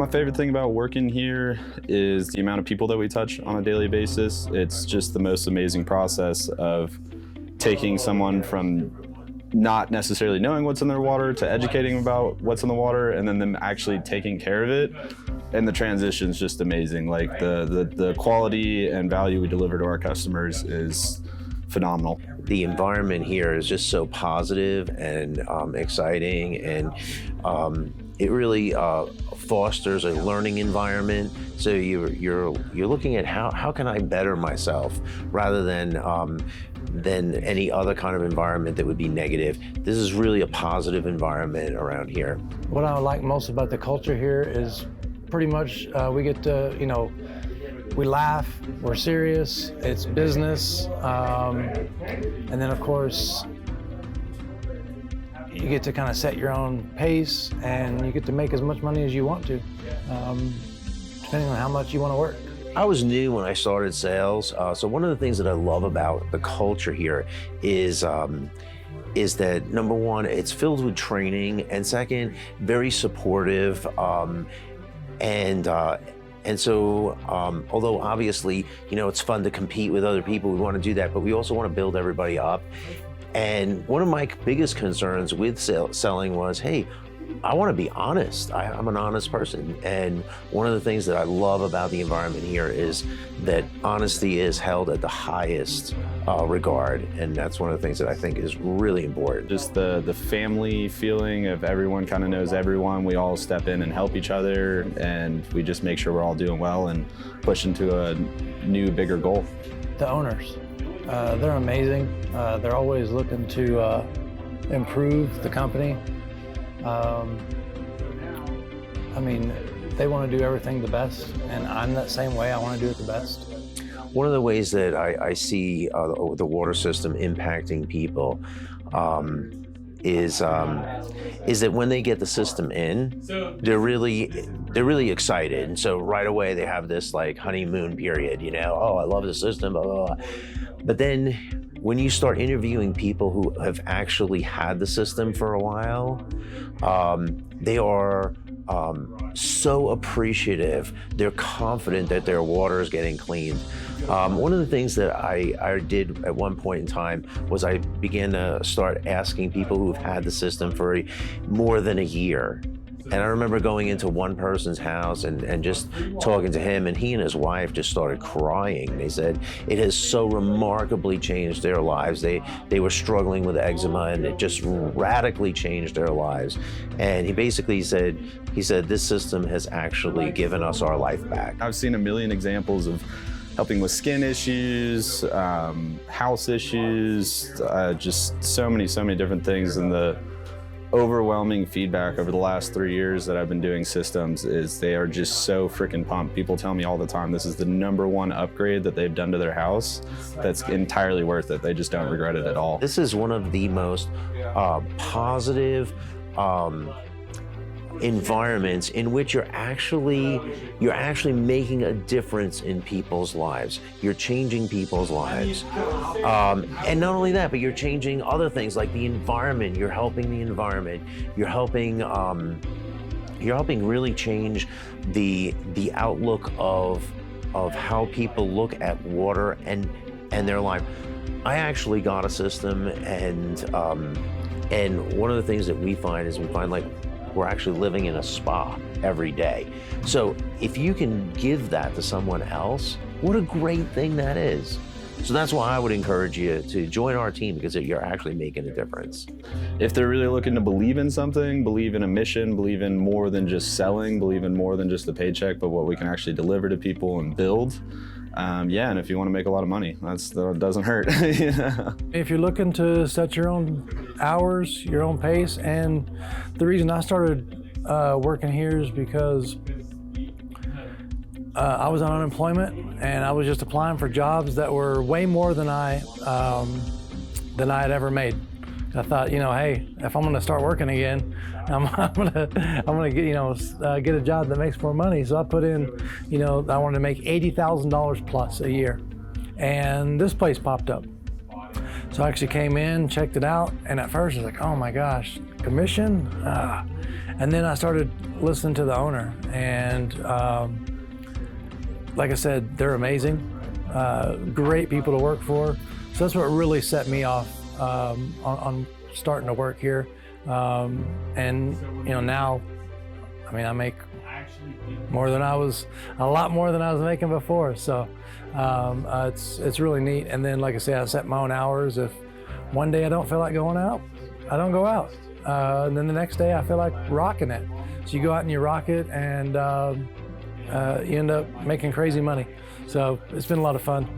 My favorite thing about working here is the amount of people that we touch on a daily basis. It's just the most amazing process of taking someone from not necessarily knowing what's in their water to educating them about what's in the water, and then them actually taking care of it. And the transition is just amazing. Like the quality and value we deliver to our customers is phenomenal. The environment here is just so positive and exciting, and it really fosters a learning environment. So you're looking at how can I better myself, rather than any other kind of environment that would be negative. This is really a positive environment around here. What I like most about the culture here is pretty much we get to, we laugh, we're serious, it's business, and then of course you get to kind of set your own pace, and you get to make as much money as you want to, depending on how much you want to work. I was new when I started sales, so one of the things that I love about the culture here is that, number one, it's filled with training, and second, very supportive, and so, although obviously, it's fun to compete with other people, we want to do that, but we also want to build everybody up. And one of my biggest concerns with selling was, hey, I want to be honest. I'm an honest person. And one of the things that I love about the environment here is that honesty is held at the highest regard. And that's one of the things that I think is really important. Just the family feeling of everyone kind of knows everyone. We all step in and help each other, and we just make sure we're all doing well and push into a new, bigger goal. The owners, they're amazing. They're always looking to improve the company. They want to do everything the best, and I'm that same way. I want to do it the best. One of the ways that I see the water system impacting people is that when they get the system in, they're really excited, and so right away they have this like honeymoon period. Oh, I love the system, blah, blah, blah. But then when you start interviewing people who have actually had the system for a while, they are so appreciative. They're confident that their water is getting cleaned. One of the things that I did at one point in time was I began to start asking people who've had the system for more than a year. And I remember going into one person's house and just talking to him, and he and his wife just started crying. They said it has so remarkably changed their lives. They were struggling with eczema, and it just radically changed their lives. And he basically said, this system has actually given us our life back. I've seen a million examples of helping with skin issues, house issues, just so many different things. And the overwhelming feedback over the last 3 years that I've been doing systems is they are just so freaking pumped. People tell me all the time this is the #1 upgrade that they've done to their house that's entirely worth it. They just don't regret it at all. This is one of the most positive environments in which you're actually making a difference in people's lives. You're changing people's lives. And not only that, but you're changing other things like the environment. You're helping the environment. You're helping really change the outlook of how people look at water and their life. I actually got a system, and one of the things that we find like we're actually living in a spa every day. So if you can give that to someone else, what a great thing that is. So that's why I would encourage you to join our team, because you're actually making a difference. If they're really looking to believe in something, believe in a mission, believe in more than just selling, believe in more than just the paycheck, but what we can actually deliver to people and build, and if you want to make a lot of money, that doesn't hurt. Yeah. If you're looking to set your own hours, your own pace, and the reason I started working here is because I was on unemployment, and I was just applying for jobs that were way more than I had ever made. I thought, hey, if I'm going to start working again, I'm gonna get a job that makes more money. So I put in, I wanted to make $80,000 plus a year, and this place popped up. So I actually came in, checked it out, and at first I was like, oh my gosh, commission? And then I started listening to the owner, and like I said, they're amazing, great people to work for. So that's what really set me off on starting to work here. And now, I mean, I make a lot more than I was making before. So it's really neat. And then, like I say, I set my own hours. If one day I don't feel like going out, I don't go out. And then the next day I feel like rocking it. So you go out and you rock it, and you end up making crazy money. So it's been a lot of fun.